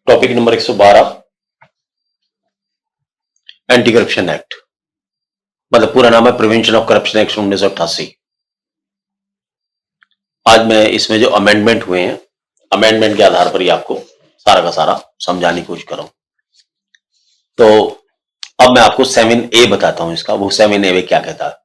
Topic number 112 anti corruption act, मतलब पूरा नाम है प्रिवेंशन ऑफ करप्शन एक्ट 1988। आज मैं इसमें जो अमेंडमेंट हुए हैं, अमेंडमेंट के आधार पर ही आपको सारा का सारा समझाने की कोशिश कर रहा हूं। तो अब मैं आपको 7A बताता हूं इसका, वो 7A में क्या कहता है।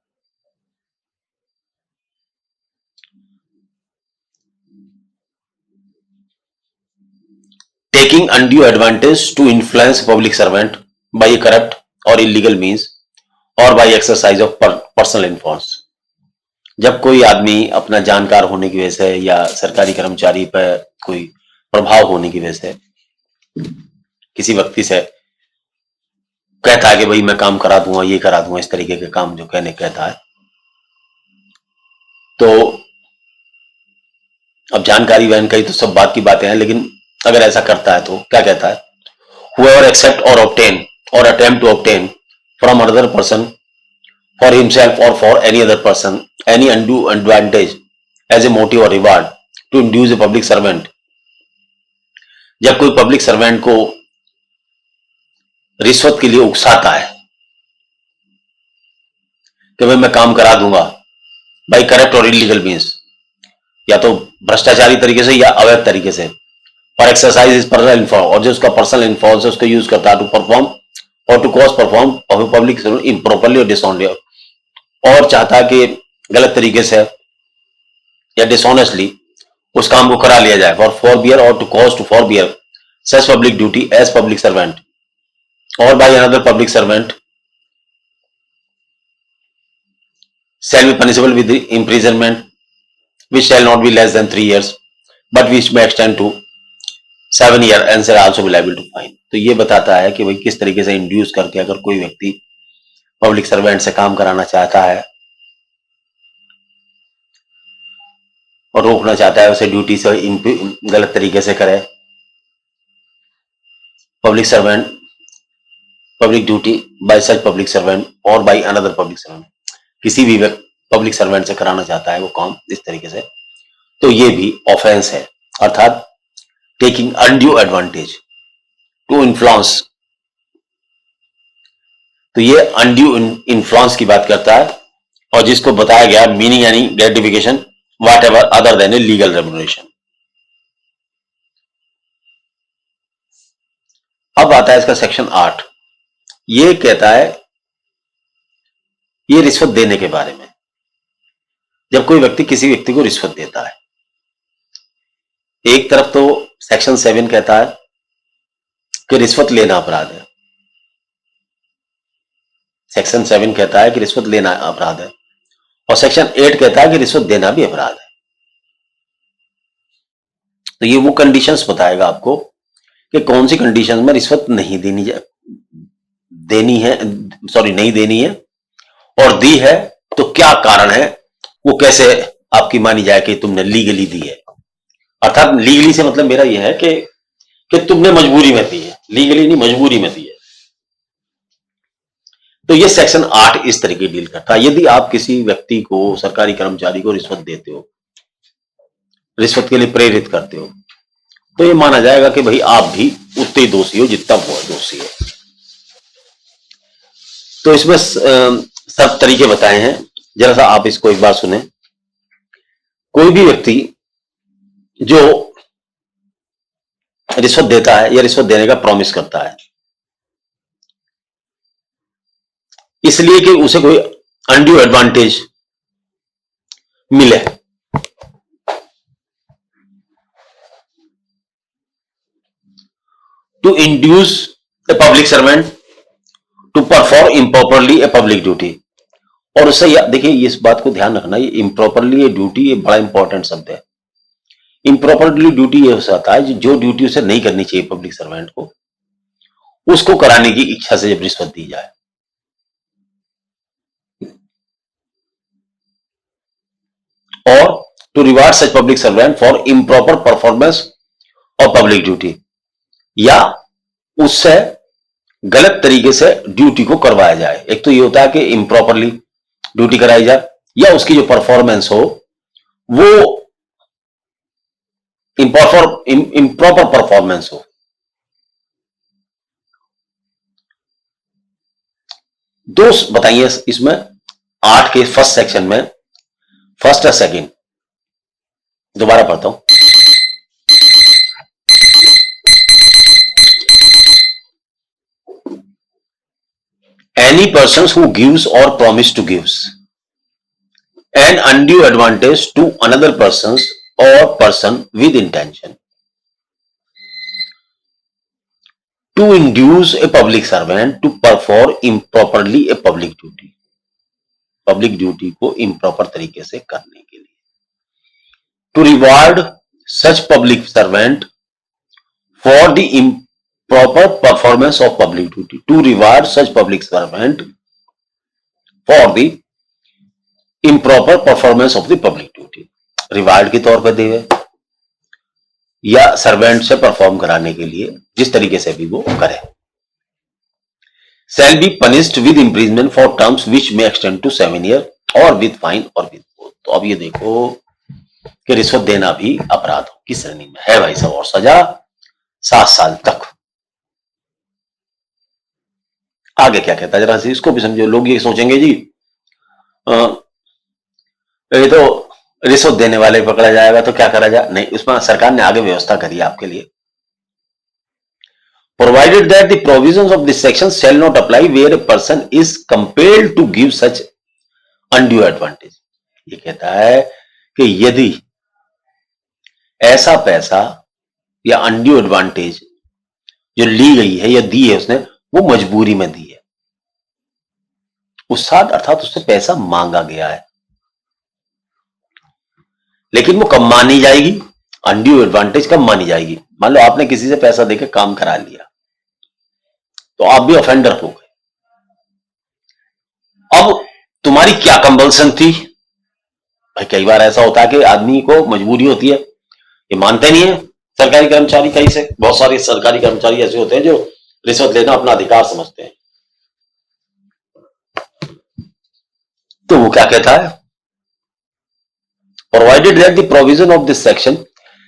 Taking undue advantage to influence public servant by corrupt और इलीगल मीन्स और by exercise of personal influence. जब कोई आदमी अपना जानकार होने की वजह से या सरकारी कर्मचारी पर कोई प्रभाव होने की वजह से किसी व्यक्ति से कहता है कि भाई मैं काम करा दूंगा, ये करा दूंगा, इस तरीके के काम जो कहता है, तो अब जानकारी वहन कही तो सब बात की बातें हैं, लेकिन अगर ऐसा करता है तो क्या कहता है, whoever accept or obtain or attempt to obtain from another person for himself or for any other person any undue advantage as a motive or reward to induce a public servant। जब कोई public servant को रिश्वत के लिए उकसाता है कि भाई मैं काम करा दूंगा बाई करप्ट और इलीगल मीन्स, या तो भ्रष्टाचारी तरीके से या अवैध तरीके से, और एक्सरसाइज इज पर्सनल इन्फॉर्म, और जो उसका पर्सनल इन्फॉर्म है उसको यूज करता है टू परफॉर्म और to cause perform of public improperly और डिसऑनली, और चाहता है कि गलत तरीके से या डिसऑनेस्टली उस काम को करा लिया जाए, for forbear or to cause to forbear such public duty as public servant or by another public servant shall be punishable with imprisonment which shall not be less than 3 years but which may extend to 7 years and shall also be liable to fine। तो ये बताता है कि भाई किस तरीके से induce करके अगर कोई व्यक्ति पब्लिक सर्वेंट से काम कराना चाहता है और रोकना चाहता है, उसे ड्यूटी से गलत तरीके से करे, public servant public duty bye such public servant or by another public servant, किसी भी पब्लिक सर्वेंट से कराना चाहता है वो काम इस तरीके से, तो ये भी ऑफेंस है। अर्थात taking undue advantage to influence, तो ये अनड्यू इन्फ्लुएंस की बात करता है, और जिसको बताया गया मीनिंग यानी gratification what ever other than a legal remuneration. अब आता है इसका सेक्शन 8। ये कहता है ये रिश्वत देने के बारे में। जब कोई व्यक्ति किसी व्यक्ति को रिश्वत देता है, एक तरफ तो सेक्शन 7 कहता है कि रिश्वत लेना अपराध है, सेक्शन 7 कहता है कि रिश्वत लेना अपराध है, और सेक्शन 8 कहता है कि रिश्वत देना भी अपराध है। तो ये वो कंडीशंस बताएगा आपको कि कौन सी कंडीशंस में रिश्वत नहीं देनी है, और दी है तो क्या कारण है, वो कैसे आपकी मानी जाए कि तुमने लीगली दी है। अर्थात लीगली से मतलब मेरा यह है कि तुमने मजबूरी में दी है, लीगली नहीं मजबूरी में दी है। तो ये सेक्शन 8 इस तरीके डील करता है। यदि आप किसी व्यक्ति को, सरकारी कर्मचारी को रिश्वत देते हो, रिश्वत के लिए प्रेरित करते हो, तो ये माना जाएगा कि भाई आप भी उतने ही दोषी हो जितना वो दोषी है। तो इसमें सब तरीके बताए हैं, जरा सा आप इसको एक बार सुने। कोई भी व्यक्ति जो रिश्वत देता है या रिश्वत देने का प्रॉमिस करता है इसलिए कि उसे कोई अनड्यू एडवांटेज मिले, to induce a public servant to perform improperly a public duty, और उससे देखिए इस बात को ध्यान रखना, ये इम्प्रॉपरली ये ड्यूटी ये बड़ा इंपॉर्टेंट शब्द है। इम्प्रॉपरली ड्यूटी ये हो सकता है जो ड्यूटी उसे नहीं करनी चाहिए पब्लिक सर्वेंट को, उसको कराने की इच्छा से जब रिश्वत दी जाए, और to reward such public servant for improper performance of public duty, या उससे गलत तरीके से ड्यूटी को करवाया जाए। एक तो ये होता है कि इम्प्रॉपरली ड्यूटी कराई जाए, या उसकी जो परफॉर्मेंस हो वो इम्प्रॉपर परफॉर्मेंस हो, दो बताइए इसमें, 8 के फर्स्ट सेक्शन में, फर्स्ट या सेकंड, दोबारा पढ़ता हूं। Any persons who gives or promise to gives an undue advantage to another persons or person with intention to induce a public servant to perform improperly a public duty, public duty को improper तरीके से करने के लिए, to reward such public servant for the improper performance of public duty, to reward such public servant for the improper performance of the public duty, reward के तौर पर देवे या सर्वेंट से परफॉर्म कराने के लिए जिस तरीके से भी वो करे, shall be punished with imprisonment for terms which may extend to 7 years or with fine or with both। तो अब ये देखो कि रिश्वत देना भी अपराध की श्रेणी में है भाई साहब, और सजा 7 साल तक। आगे क्या कहता है जरा सी इसको भी समझो। लोग ये सोचेंगे जी ये तो रिश्वत देने वाले पकड़ा जाएगा तो क्या करा जाए, नहीं, उसमें सरकार ने आगे व्यवस्था करी है आपके लिए। Provided that the provisions of this section shall not apply where a person is compelled to give such undue advantage। ये कहता है कि यदि ऐसा पैसा या अनड्यू एडवांटेज जो ली गई है या दी है उसने, वो मजबूरी में दी है, उस साथ अर्थात उससे पैसा मांगा गया है, लेकिन वो कब मानी जाएगी, अनड्यू एडवांटेज कब मानी जाएगी। मान लो आपने किसी से पैसा देकर काम करा लिया तो आप भी ऑफेंडर हो गए। अब तुम्हारी क्या कंपल्सन थी भाई, कई बार ऐसा होता है कि आदमी को मजबूरी होती है, ये मानते नहीं है सरकारी कर्मचारी, कई से बहुत सारे सरकारी कर्मचारी ऐसे होते हैं जो रिश्वत लेना अपना अधिकार समझते हैं। तो वो क्या कहता है, provided that the provision of this section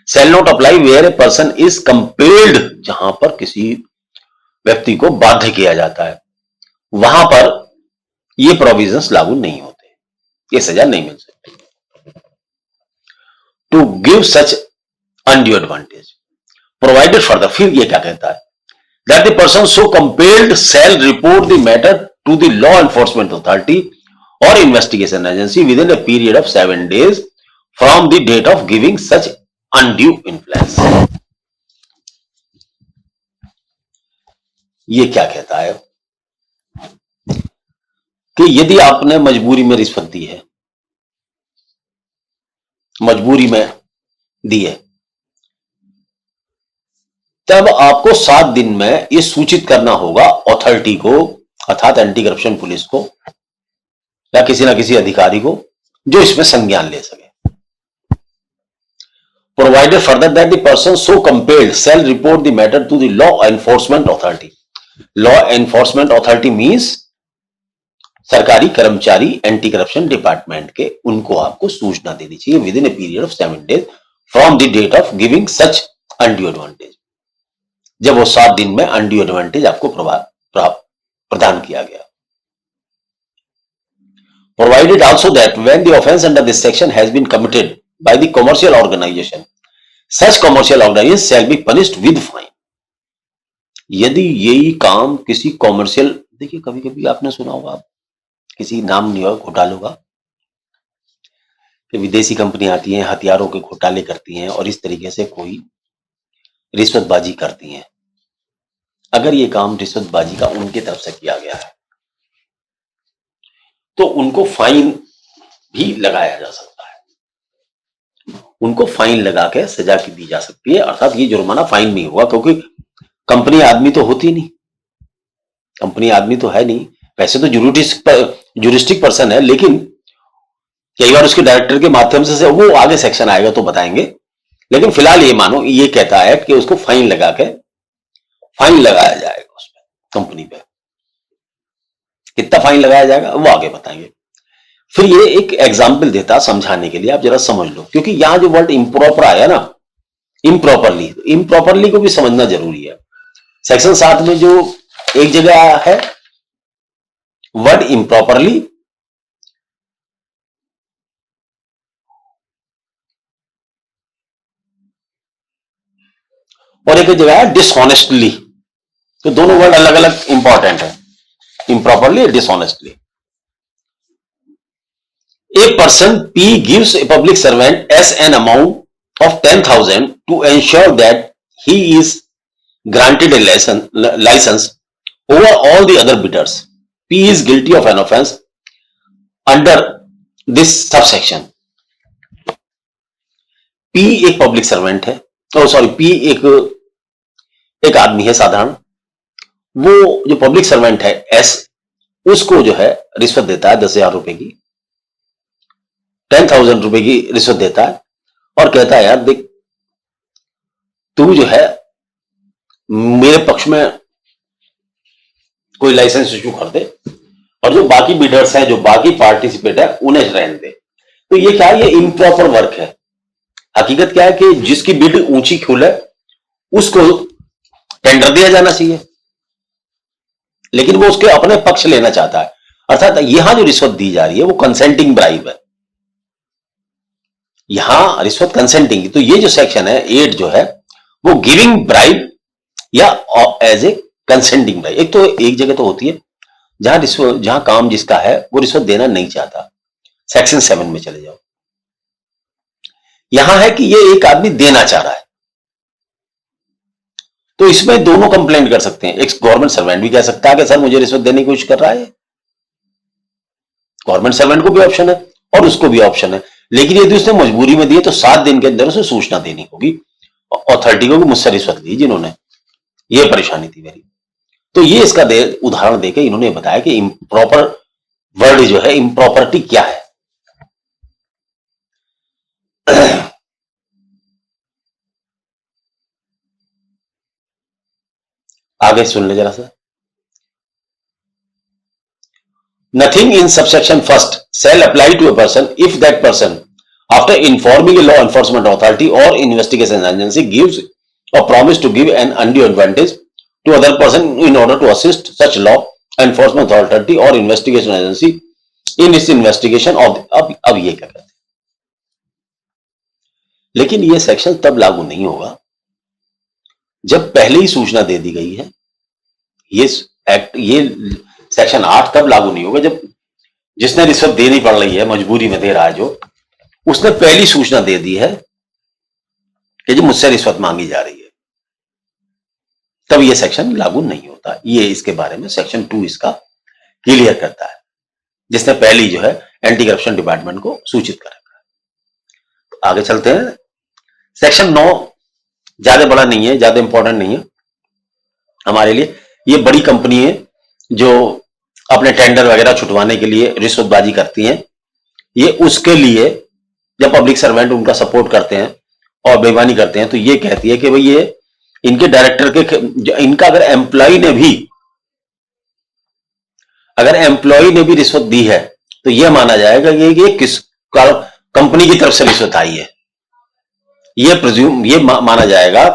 shall not apply where a person is compelled, जहां पर किसी व्यक्ति को बाध्य किया जाता है वहां पर ये प्रोविजंस लागू नहीं होते, ये सजा नहीं मिल सकती। To give such undue advantage provided further, फिर ये क्या कहता है, that the person so compelled shall report the matter to the law enforcement authority or investigation agency within a period of 7 days from the date of giving such undue influence. ये क्या कहता है कि यदि आपने मजबूरी में रिश्वत दी है, मजबूरी में दी है, तब आपको 7 दिन में यह सूचित करना होगा अथॉरिटी को, अर्थात एंटी करप्शन पुलिस को या किसी ना किसी अधिकारी को जो इसमें संज्ञान ले सके। Provided further that the person so compelled shall report the matter to the law enforcement authority. Law enforcement authority means सरकारी कर्मचारी एंटी करप्शन डिपार्टमेंट के, उनको आपको सूचना देनी चाहिए within a period of 7 days from the date of giving such undue advantage, जब वो 7 दिन में अनड्यू एडवांटेज आपको प्रदान किया गया। Provided also that when the offence under this section has been committed by the commercial organisation such commercial organisation shall be punished with fine. यदि यही काम किसी कॉमर्शियल, देखिए कभी कभी आपने सुना होगा, किसी नाम नहीं होगा, घोटाले होगा कि विदेशी कंपनी आती हैं, हथियारों के घोटाले करती हैं और इस तरीके से कोई रिश्वतबाजी करती हैं। अगर ये काम रिश्वतबाजी का उनकी तरफ से किया गया है तो उनको फाइन भी लगाया जा सकता है, उनको फाइन लगा के सजा की दी जा सकती है, अर्थात ये जुर्माना फाइन नहीं होगा, क्योंकि कंपनी आदमी तो होती नहीं, कंपनी आदमी तो है नहीं, वैसे तो जुरिस्टिक पर्सन है, लेकिन कई बार उसके डायरेक्टर के माध्यम से वो आगे सेक्शन आएगा तो बताएंगे, लेकिन फिलहाल ये मानो ये कहता है कि उसको फाइन लगा के, फाइन लगाया जाएगा उस पर, कंपनी पे कितना फाइन लगाया जाएगा वो आगे बताएंगे। फिर ये एक एग्जाम्पल देता समझाने के लिए, आप जरा समझ लो, क्योंकि यहां जो वर्ड इम्प्रॉपर आया ना, इम्प्रॉपरली, इम्प्रॉपरली को भी समझना जरूरी है। सेक्शन 7 में जो एक जगह है वर्ड इम्प्रॉपरली, और एक जगह है डिसऑनेस्टली। तो दोनों वर्ड अलग अलग इंपॉर्टेंट है, improperly, dishonestly. A person P gives a public servant S an amount of 10,000 to ensure that he is granted a license over all the other bidders. P is guilty of an offense under this subsection. P एक public servant है, sorry, P एक आदमी है साधारण। वो जो public servant है S, उसको जो है रिश्वत देता है 10,000 रुपए की, 10,000 रुपए की रिश्वत देता है और कहता है, यार देख, तू जो है मेरे पक्ष में कोई लाइसेंस इशू कर दे और जो बाकी बिडर्स हैं, जो बाकी पार्टिसिपेट है, उन्हें रहने दे। तो ये क्या है? ये इम्प्रॉपर वर्क है। हकीकत क्या है कि जिसकी बिड ऊंची खुले उसको टेंडर दिया जाना चाहिए, लेकिन वो उसके अपने पक्ष लेना चाहता है। अर्थात यहां जो रिश्वत दी जा रही है वो कंसेंटिंग ब्राइब है, यहां रिश्वत कंसेंटिंग। तो ये जो सेक्शन है 8 जो है वो गिविंग ब्राइब या एज ए कंसेंटिंग ब्राइब। एक तो एक जगह तो होती है जहां रिश्वत, जहां काम जिसका है वो रिश्वत देना नहीं चाहता, सेक्शन 7 में चले जाओ। यहां है कि ये एक आदमी देना चाह रहा है, तो इसमें दोनों कंप्लेंट कर सकते हैं। एक गवर्नमेंट सर्वेंट भी कह सकता है कि सर मुझे रिश्वत देने की कोशिश कर रहा है, गवर्नमेंट सर्वेंट को भी ऑप्शन है और उसको भी ऑप्शन है। लेकिन यदि उसने मजबूरी में दिए तो 7 दिन के अंदर उसे सूचना देनी होगी अथॉरिटी को कि मुझसे रिश्वत ली जिन्होंने, ये परेशानी थी मेरी। तो ये इसका उदाहरण देके इन्होंने बताया कि इम्प्रॉपर वर्ड जो है, इम्प्रॉपर्टी क्या है। आगे सुन ले जरा सा। Nothing in subsection first shall apply to a person if that person, after informing a law enforcement authority or investigation agency, gives or promise to give an undue advantage to other person in order to assist such law enforcement authority or investigation agency in its investigation of अब ये क्या कहते हैं, लेकिन ये section तब लागू नहीं होगा जब पहले ही सूचना दे दी गई है। ये एक्ट, ये सेक्शन 8 तब लागू नहीं होगा जब जिसने रिश्वत देनी पड़ रही है, मजबूरी में दे रहा है, जो उसने पहली सूचना दे दी है कि जी मुझसे रिश्वत मांगी जा रही है, तब ये सेक्शन लागू नहीं होता। ये इसके बारे में सेक्शन 2 इसका क्लियर करता है, जिसने पहली जो है एंटी करप्शन डिपार्टमेंट को सूचित कर रखा है। तो आगे चलते हैं। सेक्शन 9 ज्यादा बड़ा नहीं है, ज्यादा इंपॉर्टेंट नहीं है हमारे लिए। ये बड़ी कंपनी है जो अपने टेंडर वगैरह छुटवाने के लिए रिश्वतबाजी करती हैं। ये उसके लिए जब पब्लिक सर्वेंट उनका सपोर्ट करते हैं और बेईमानी करते हैं तो ये कहती है कि भाई ये इनके डायरेक्टर के, इनका अगर एम्प्लॉय ने भी रिश्वत दी है तो यह माना जाएगा कि ये किस कंपनी की तरफ से रिश्वत आई है। ये माना जाएगा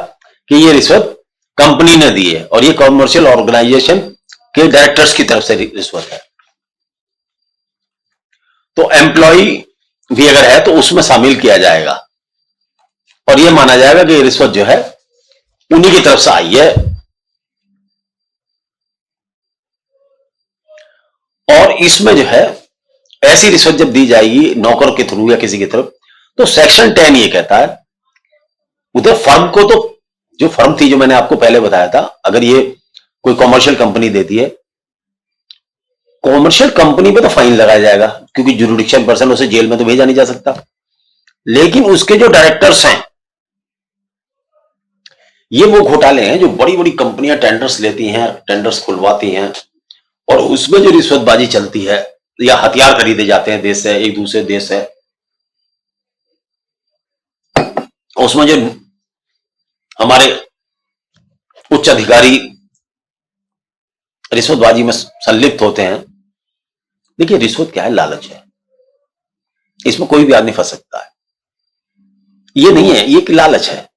कि ये रिश्वत कंपनी ने दी है और ये कॉमर्शियल ऑर्गेनाइजेशन के डायरेक्टर्स की तरफ से रिश्वत है। तो एम्प्लॉय भी अगर है तो उसमें शामिल किया जाएगा और यह माना जाएगा कि रिश्वत जो है उन्हीं की तरफ से आई है। और इसमें जो है ऐसी रिश्वत जब दी जाएगी नौकर के थ्रू या किसी की तरफ, तो सेक्शन 10 ये कहता है उधर फर्म को, तो जो फर्म थी जो मैंने आपको पहले बताया था, अगर ये कोई कॉमर्शियल कंपनी देती है, कॉमर्शियल कंपनी पे तो फाइन लगाया जाएगा क्योंकि जुरिडिक्शन पर्सन, उसे जेल में तो भेजा नहीं जा सकता। लेकिन उसके जो डायरेक्टर्स हैं, ये वो घोटाले हैं जो बड़ी बड़ी कंपनियां टेंडर्स लेती हैं, टेंडर्स खुलवाती हैं और उसमें जो रिश्वतबाजी चलती है या हथियार खरीदे जाते हैं देश से, एक दूसरे देश से, उसमें जो हमारे उच्च अधिकारी रिश्वतबाजी में संलिप्त होते हैं। देखिए रिश्वत क्या है? लालच है, इसमें कोई भी आदमी फंस सकता है। ये नहीं है, ये एक लालच है।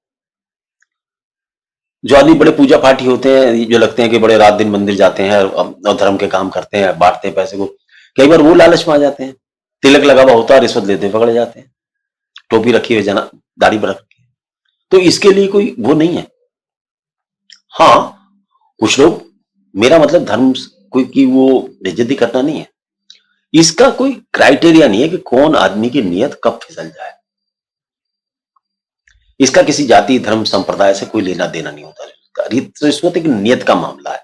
जो आदमी बड़े पूजा पाठी होते हैं, जो लगते हैं कि बड़े रात दिन मंदिर जाते हैं और धर्म के काम करते हैं, बांटते हैं पैसे को, कई बार वो लालच में आ जाते हैं। तिलक लगा हुआ होता है, रिश्वत लेते पकड़े जाते हैं, टोपी रखी हुई जना दाढ़ी पर रखी है। तो इसके लिए कोई वो नहीं है। हाँ, कुछ लोग, मेरा मतलब धर्म कोई की वो बेइज्जती करना नहीं है, इसका कोई क्राइटेरिया नहीं है कि कौन आदमी की नियत कब फिसल जाए। इसका किसी जाति धर्म संप्रदाय से कोई लेना देना नहीं होता। रिश्वत एक नियत का मामला है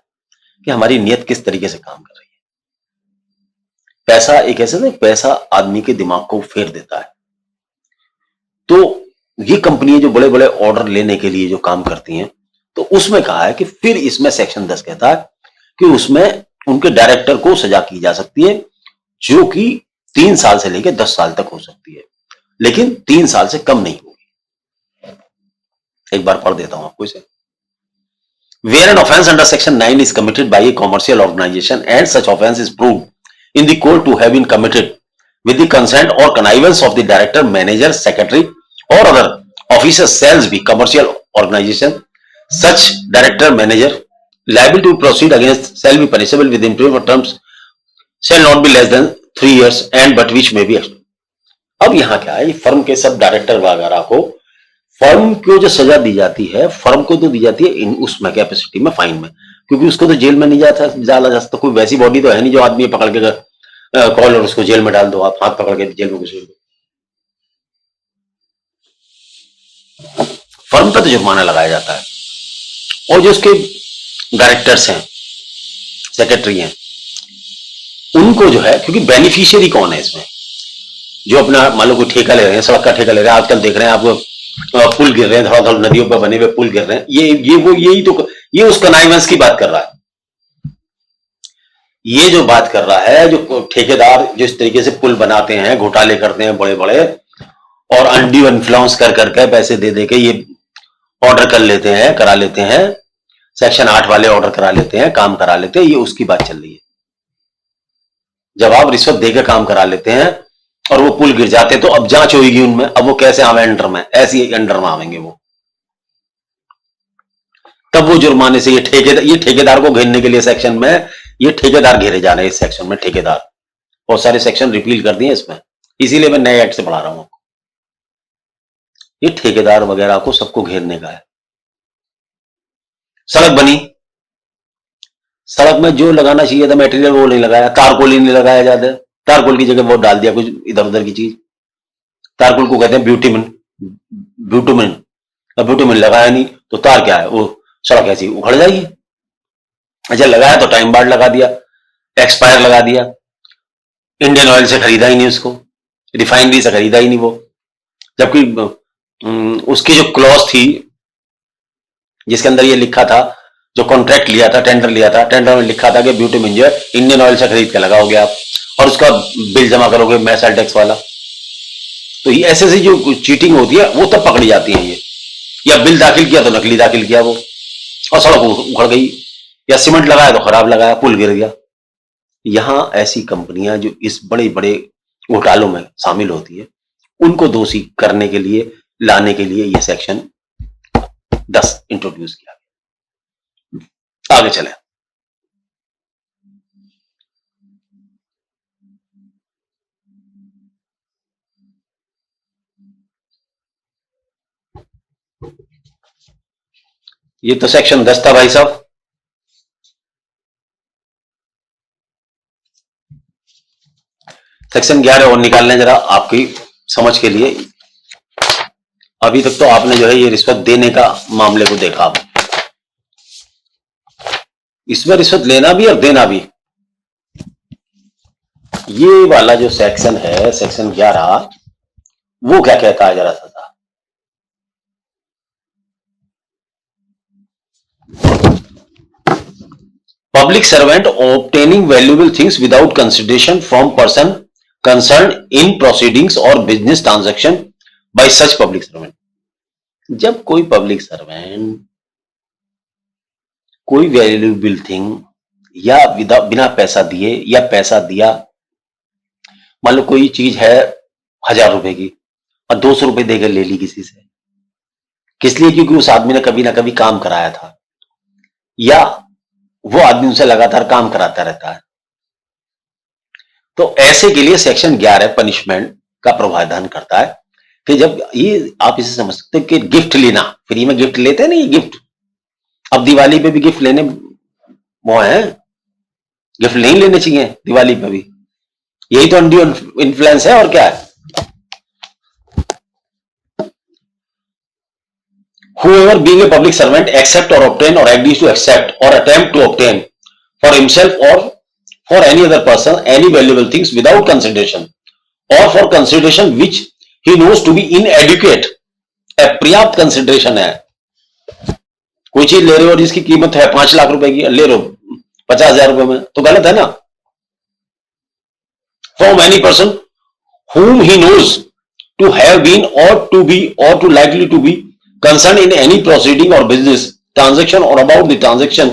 कि हमारी नियत किस तरीके से काम कर रही है। पैसा एक ऐसा नहीं, पैसा आदमी के दिमाग को फेर देता है। तो ये कंपनियां जो बड़े बड़े ऑर्डर लेने के लिए जो काम करती हैं, तो उसमें कहा है कि फिर इसमें सेक्शन 10 कहता है कि उसमें उनके डायरेक्टर को सजा की जा सकती है, जो कि 3 साल से लेकर 10 साल तक हो सकती है, लेकिन 3 साल से कम नहीं होगी। एक बार पढ़ देता हूं आपको इसे। Where an offense under section 9 is committed by a commercial organization and such offense is proved in the court to have been committed with the consent or connivance of the director, manager, secretary or other officers shall be commercial organization, such director, manager liable to proceed against shall be punishable with imprisonment for terms shall not be less than 3 years and but which may be extended। अब यहां क्या है, firm के सब director वगैरह को firm को जो सजा दी जाती है, फर्म को तो दी जाती है इन उसमें कैपेसिटी में, फाइन में, क्योंकि उसको तो जेल में नहीं जाता डाला जा सकता। कोई वैसी बॉडी तो है नहीं जो आदमी पकड़ के कॉल और उसको जेल में डाल दो, आप हाथ पकड़ के जेल में घुसेड़ दो। फर्म पर तो जुर्माना लगाया जाता है, और जो उसके डायरेक्टर्स हैं, सेक्रेटरी हैं, उनको जो है, क्योंकि बेनिफिशियरी कौन है इसमें, जो अपना मान लो कोई ठेका ले रहे हैं, सड़क का ठेका ले रहे हैं, आजकल देख रहे हैं आप पुल गिर रहे हैं, धड़ाधड़ नदियों पर बने हुए पुल गिर रहे हैं, ये वो यही तो, ये उस कनाइवेंस की बात कर रहा है। ये जो बात कर रहा है, जो ठेकेदार जो इस तरीके से पुल बनाते हैं, घोटाले करते हैं बड़े बड़े, और अनड्यू इन्फ्लुएंस कर करके पैसे दे दे के ये ऑर्डर कर लेते हैं, करा लेते हैं, सेक्शन 8 वाले ऑर्डर करा लेते हैं, काम करा लेते हैं, ये उसकी बात चल रही है। जब आप रिश्वत देकर काम करा लेते हैं और वो पुल गिर जाते हैं, तो अब जांच होगी उनमें, अब वो कैसे आवे अंडर में, ऐसी अंडर में आवेंगे वो, तब वो जुर्माने से ये ठेकेदार को घेरने के लिए सेक्शन में, ये ठेकेदार घेरे जा रहे हैं इस सेक्शन में, ठेकेदार। बहुत सारे सेक्शन रिपील कर दिए इसमें, इसीलिए मैं नए एक्ट से पढ़ा रहा हूं आपको। ये ठेकेदार वगैरह को सबको घेरने का है। सड़क बनी, सड़क में जो लगाना चाहिए था मटेरियल वो नहीं लगाया, तारकोल ही नहीं लगाया जाता, तारकोल की जगह वो डाल दिया कुछ इधर उधर की चीज। तारकोल को कहते हैं ब्यूटिमिन, ब्यूटुमिन, अब ब्यूटुमिन लगाया नहीं तो तार क्या है, वो सड़क ऐसी उखड़ जाएगी। अच्छा, लगाया तो टाइम बार्ड लगा दिया, एक्सपायर लगा दिया, इंडियन ऑयल से खरीदा ही नहीं उसको, रिफाइनरी से खरीदा ही नहीं वो, जबकि उसकी जो क्लॉज थी जिसके अंदर ये लिखा था, जो कॉन्ट्रैक्ट लिया था, टेंडर लिया था, टेंडर में लिखा था कि ब्यूटिमिन जो है इंडियन ऑयल से खरीद के लगाओगे आप, और उसका बिल जमा करोगे मैसल टैक्स वाला। तो ये ऐसे से जो चीटिंग होती है वो तब पकड़ी जाती है ये, या बिल दाखिल किया तो नकली दाखिल किया वो, और सड़क उखड़ गई, या सीमेंट लगाया तो खराब लगाया, पुल गिर गया। यहां ऐसी कंपनियां जो इस बड़े बड़े घोटालों में शामिल होती है, उनको दोषी करने के लिए, लाने के लिए ये सेक्शन 10 इंट्रोड्यूस किया गया। आगे चले। ये तो सेक्शन 10 था भाई साहब। सेक्शन 11 और निकाल लें जरा आपकी समझ के लिए। अभी तक तो आपने जो है ये रिश्वत देने का मामले को देखा, इसमें रिश्वत लेना भी और देना भी। ये वाला जो सेक्शन है, सेक्शन 11, वो क्या कहता है जरा सा। Public servant obtaining valuable things without consideration from person concerned in proceedings or business transaction by such public servant। जब कोई पब्लिक सर्वेंट कोई वैल्यूएबल थिंग या बिना पैसा दिए या पैसा दिया, मान लो कोई चीज है 1000 रुपए की और 200 रुपए देकर ले ली किसी से, किस लिए? क्योंकि उस आदमी ने कभी ना कभी काम कराया था, या वो आदमी उनसे लगातार काम कराता रहता है। तो ऐसे के लिए सेक्शन 11 पनिशमेंट का प्रावधान करता है कि जब ये, आप इसे समझ सकते हैं कि गिफ्ट लेना, फ्री में गिफ्ट लेते हैं ना, ये गिफ्ट, अब दिवाली पे भी गिफ्ट लेने वो है, गिफ्ट नहीं लेने चाहिए दिवाली पे भी, यही तो अनड्यू इन्फ्लुएंस है और क्या है। Whoever being a public servant accept or obtain or agrees to accept or attempt to obtain for himself or for any other person any valuable things without consideration or for consideration which he knows to be inadequate, अपर्याप्त consideration है, कोई चीज ले रहे हो और जिसकी कीमत है 5 लाख रुपए की, ले रहे हो 50,000 रुपए में, तो गलत है ना। From any person whom he knows to have been or to likely to be concerned in any proceeding or business transaction or about the transaction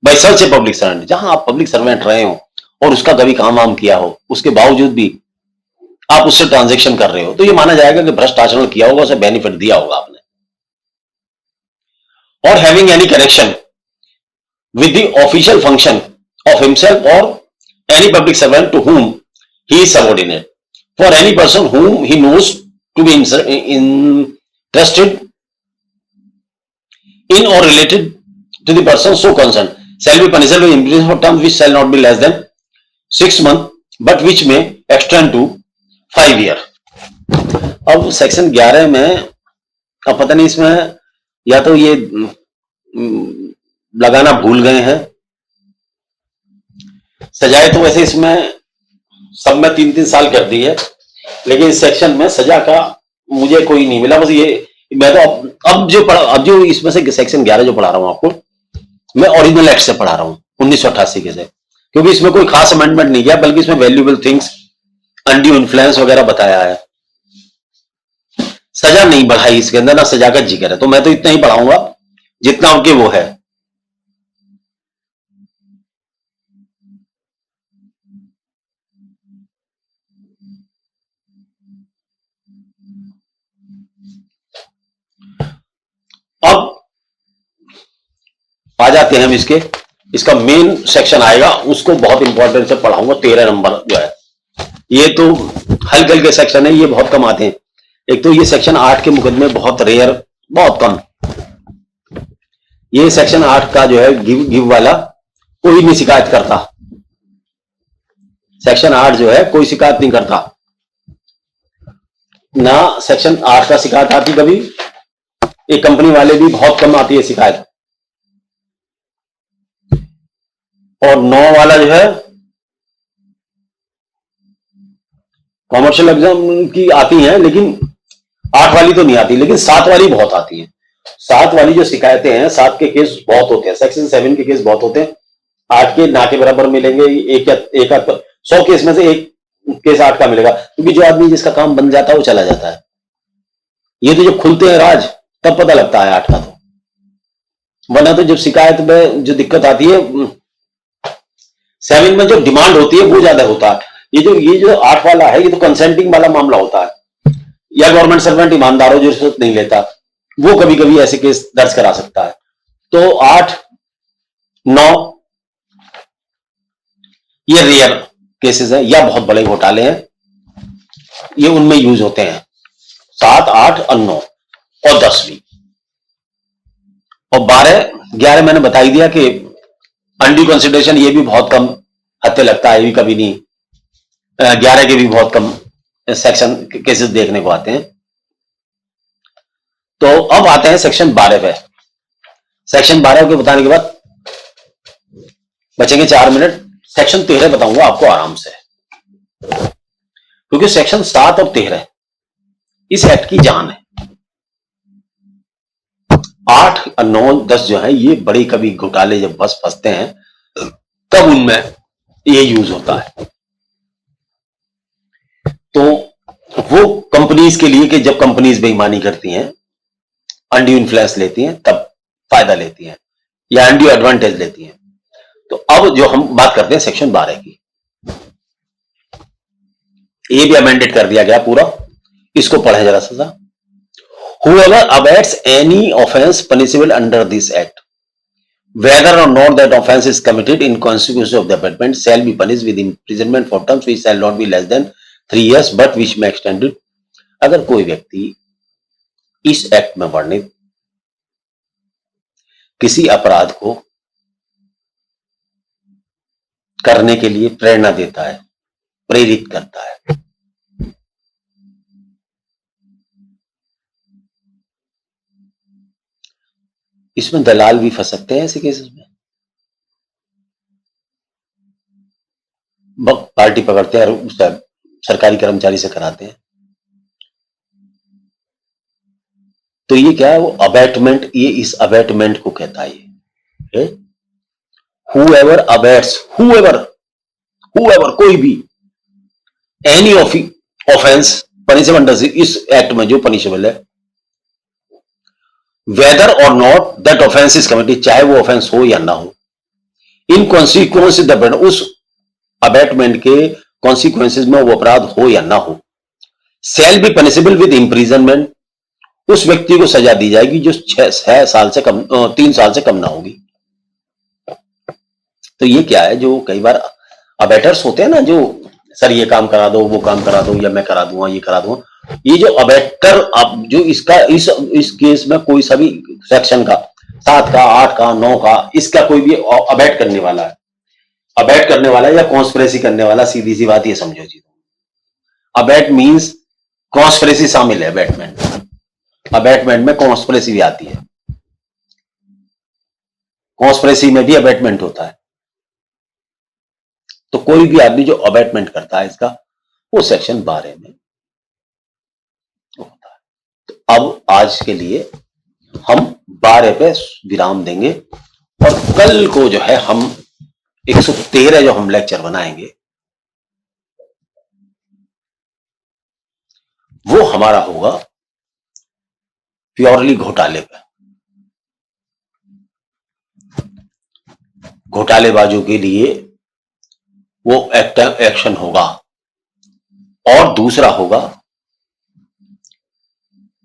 by such a public servant, जहां आप पब्लिक सर्वेंट रहे हो और उसका कभी काम वाम किया हो, उसके बावजूद भी आप उससे ट्रांजेक्शन कर रहे हो, तो ये माना जाएगा कि भ्रष्ट आचरण किया होगा, उसे बेनिफिट दिया होगा आपने। और having any connection with the official function of himself or any public servant to whom he is subordinate, for any person whom he knows to be interested in or related to the person so concerned shall be punished with imprisonment for terms which shall not be less than 6 months but which may extend to 5 years। अब section 11 में, अब पता नहीं इसमें या तो ये लगाना भूल गए हैं, सजाए तो वैसे इसमें सब में 3-3 साल कर दी है, लेकिन इस सेक्शन में सजा का मुझे कोई नहीं मिला। बस ये मैं तो अब जो इसमें से सेक्शन 11 जो पढ़ा रहा हूं आपको, मैं ओरिजिनल एक्ट से पढ़ा रहा हूं 1988 के से, क्योंकि इसमें कोई खास अमेंडमेंट नहीं किया, बल्कि इसमें वैल्यूएबल थिंग्स, अनड्यू इन्फ्लुएंस वगैरह बताया है। सजा नहीं बढ़ाई इसके अंदर, ना सजा का जिक्र है, तो मैं तो इतना ही पढ़ाऊंगा जितना उनके वो है। अब आ जाते हैं हम इसका मेन सेक्शन आएगा, उसको बहुत इंपॉर्टेंट से पढ़ाऊंगा। 13 नंबर जो है, ये तो हल्के हल्के सेक्शन है, ये बहुत कम आते हैं। एक तो ये सेक्शन 8 के मुकदमे बहुत रेयर, बहुत कम। ये सेक्शन 8 का जो है गिव वाला कोई नहीं शिकायत करता, सेक्शन 8 जो है कोई शिकायत नहीं करता ना, सेक्शन 8 का शिकायत आती कभी, एक कंपनी वाले भी बहुत कम आती है शिकायत। और 9 वाला जो है कॉमर्शियल एग्जाम की आती हैं, लेकिन 8 वाली तो नहीं आती, लेकिन 7 वाली बहुत आती है। 7 वाली जो शिकायतें हैं, 7 के केस बहुत होते हैं, सेक्शन 7 के केस बहुत होते हैं, 8 के ना के बराबर मिलेंगे। एक 100 केस में से एक केस 8 का मिलेगा, क्योंकि जो आदमी जिसका काम बन जाता है वो चला जाता है। ये तो जब खुलते हैं राज तब पता लगता है 8 का, तो वरना तो जब शिकायत में जो दिक्कत आती है 7 में जो डिमांड होती है वो ज्यादा होता है। ये जो 8 वाला है, ये तो कंसेंटिंग वाला मामला होता है, या गवर्नमेंट सर्वेंट ईमानदार हो जो रिश्वत नहीं लेता, वो कभी कभी ऐसे केस दर्ज करा सकता है। तो 8, 9 ये रेयर केसेस है, या बहुत बड़े घोटाले हैं, ये उनमें यूज होते हैं। 7, 8 और 9 और 10 भी, और 12, 11 मैंने बता ही दिया कि अनड्यू कंसिडरेशन ये भी बहुत कम हत्या लगता है, ये भी कभी नहीं। 11 के भी बहुत कम सेक्शन केसेस देखने को आते हैं। तो अब आते हैं सेक्शन 12 पे। सेक्शन 12 के बताने के बाद बचेंगे 4 मिनट। सेक्शन 13 बताऊंगा आपको आराम से, क्योंकि सेक्शन 7 और 13 इस एक्ट की जान है। 8 और 9, 10 जो है, ये बड़ी कभी घोटाले जब बस फंसते हैं तब उनमें ये यूज होता है। तो वो कंपनीज के लिए कि जब कंपनीज बेईमानी करती हैं, अनड्यू इन्फ्लुएंस लेती हैं, तब फायदा लेती हैं या अनड्यू एडवांटेज लेती हैं। तो अब जो हम बात करते हैं सेक्शन 12 की, ये भी अमेंडेड कर दिया गया पूरा, इसको पढ़े जरा सा। Whoever abets any offense punishable under this act, whether or not that offense is committed in consequence of the abatement, shall be punished with imprisonment for terms which shall not be less than 3 years, but which may extend it. अगर कोई व्यक्ति इस act में वर्णित किसी अपराध को करने के लिए प्रेरणा देता है, प्रेरित करता है, इसमें दलाल भी फंस सकते हैं ऐसे केसेस में। पार्टी पकड़ते हैं और उसका सरकारी कर्मचारी से कराते हैं, तो ये क्या है, वो अबैटमेंट, ये इस अबैटमेंट को कहता है ये। हुएवर अबैट्स, हुएवर कोई भी, एनी ऑफेंस पनिशेबल अंडर इस एक्ट में जो पनिशेबल है, वेदर और not that offence is committed, चाहे वो ऑफेंस हो या ना हो, इन कॉन्सिक्वेंस द उस अबैटमेंट के कॉन्सिक्वेंसेज में वो अपराध हो या ना हो, shall be punishable with imprisonment, उस व्यक्ति को सजा दी जाएगी जो 6 साल से कम, 3 साल से कम ना होगी। तो ये क्या है, जो कई बार अबैटर्स होते हैं ना, जो सर ये काम करा दो, वो काम करा दो, या मैं करा दूंगा, ये करा दूंगा, ये जो अबैटर, अब जो इसका इस केस में कोई सा भी सेक्शन का 7 का 8 का 9 का, इसका कोई भी अबैट करने वाला है, अबैट करने वाला या कॉन्स्पिरेसी करने वाला, सीधी सी बात ये समझो जी, अबैट मींस कॉन्स्पिरेसी शामिल है अबैटमेंट, अबैटमेंट में कॉन्स्पिरेसी भी आती है, कॉन्स्पिरेसी में भी अबैटमेंट होता है। तो कोई भी आदमी जो अबैटमेंट करता है इसका, वो सेक्शन 12 में होता है। तो अब आज के लिए हम 12 पे विराम देंगे, और कल को जो है हम 113 जो हम लेक्चर बनाएंगे, वो हमारा होगा प्योरली घोटाले पे, घोटालेबाजों के लिए वो एक्शन होगा, और दूसरा होगा,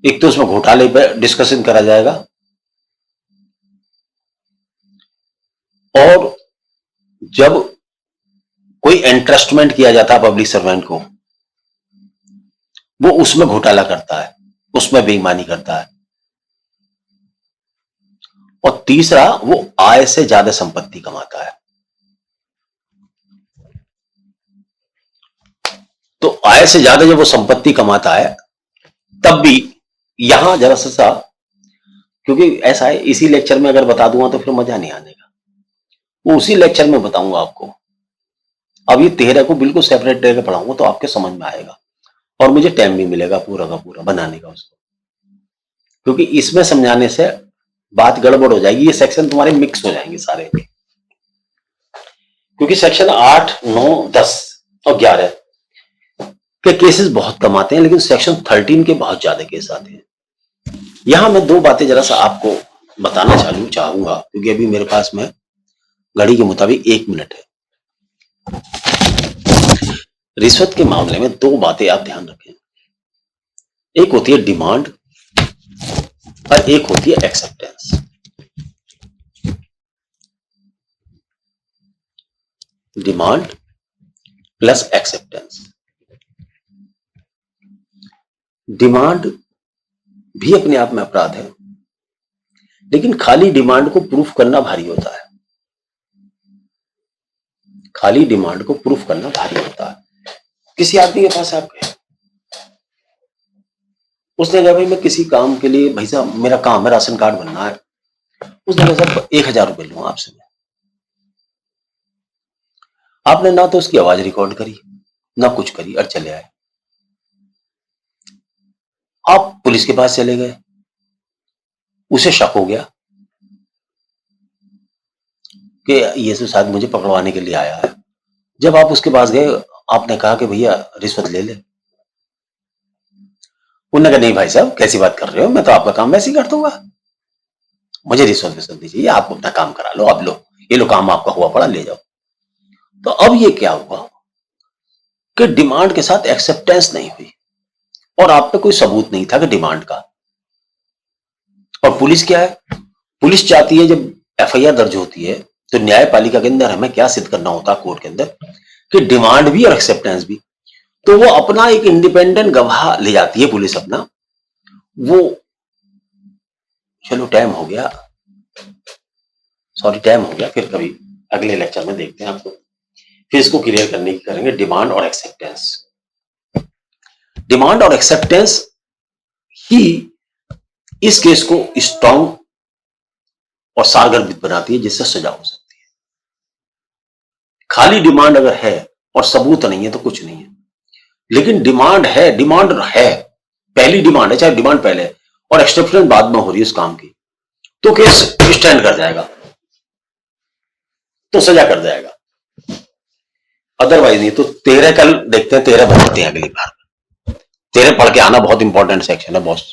एक तो उसमें घोटाले पे डिस्कशन करा जाएगा, और जब कोई एंट्रस्टमेंट किया जाता है पब्लिक सर्वेंट को, वो उसमें घोटाला करता है, उसमें बेईमानी करता है, और तीसरा वो आय से ज्यादा संपत्ति कमाता है। तो आय से ज्यादा जब वो संपत्ति कमाता है, तब भी यहां जरा सा, क्योंकि ऐसा है, इसी लेक्चर में अगर बता दूंगा तो फिर मजा नहीं आने का, वो उसी लेक्चर में बताऊंगा आपको। अब ये 13 को बिल्कुल सेपरेट करके पढ़ाऊंगा तो आपके समझ में आएगा, और मुझे टाइम भी मिलेगा पूरा का पूरा बनाने का उसको, क्योंकि इसमें समझाने से बात गड़बड़ हो जाएगी, ये सेक्शन तुम्हारे मिक्स हो जाएंगे सारे, क्योंकि सेक्शन 8, 9, 10 और 11 के केसेस बहुत कम आते हैं, लेकिन सेक्शन 13 के बहुत ज्यादा केस आते हैं। यहां मैं 2 बातें जरा सा आपको बताना चाहूंगा, क्योंकि अभी मेरे पास में घड़ी के मुताबिक 1 मिनट है। रिश्वत के मामले में 2 बातें आप ध्यान रखें, एक होती है डिमांड और एक होती है acceptance. Demand plus acceptance. Demand भी अपने आप में अपराध है, लेकिन खाली डिमांड को प्रूफ करना भारी होता है, खाली डिमांड को प्रूफ करना भारी होता है। किसी आदमी के पास आप गए, उसने कहा भाई मैं किसी काम के लिए, भाई साहब मेरा काम है राशन कार्ड बनना है, उसने कहा साहब 1000 रुपए लूंगा आपसे मैं। आपने ना तो उसकी आवाज रिकॉर्ड करी, ना कुछ करी, और चले आए। आप पुलिस के पास चले गए, उसे शक हो गया कि ये तो शायद मुझे पकड़वाने के लिए आया है। जब आप उसके पास गए, आपने कहा कि भैया रिश्वत ले ले। उन्होंने कहा नहीं भाई साहब कैसी बात कर रहे हो, मैं तो आपका काम वैसे ही कर दूंगा, मुझे रिश्वत दीजिए, आप अपना काम करा लो, अब लो ये लो काम आपका हुआ पड़ा, ले जाओ। तो अब ये क्या हुआ कि डिमांड के साथ एक्सेप्टेंस नहीं हुई, और आप पे कोई सबूत नहीं था कि डिमांड का, और पुलिस क्या है, पुलिस चाहती है जब एफआईआर दर्ज होती है तो न्यायपालिका के अंदर हमें क्या सिद्ध करना होता है कोर्ट के अंदर, कि डिमांड भी और एक्सेप्टेंस भी। तो वो अपना एक इंडिपेंडेंट गवाह ले जाती है पुलिस अपना। वो चलो टाइम हो गया, सॉरी टाइम हो गया, फिर कभी अगले लेक्चर में देखते हैं आपको, फिर इसको क्लियर करने की करेंगे डिमांड और एक्सेप्टेंस। डिमांड और एक्सेप्टेंस ही इस केस को स्ट्रॉन्ग और सारगर्भित बनाती है जिससे सजा हो सकती है। खाली डिमांड अगर है और सबूत नहीं है तो कुछ नहीं है, लेकिन डिमांड है, पहली डिमांड है, चाहे डिमांड पहले है और एक्सेप्टेंस बाद में हो रही है उस काम की, तो केस स्टैंड कर जाएगा, तो सजा कर जाएगा, अदरवाइज नहीं। तो 13 कल देखते हैं, 13 बताते हैं अगली बार। 13 पढ़ के आना, बहुत इंपॉर्टेंट सेक्शन है बॉस।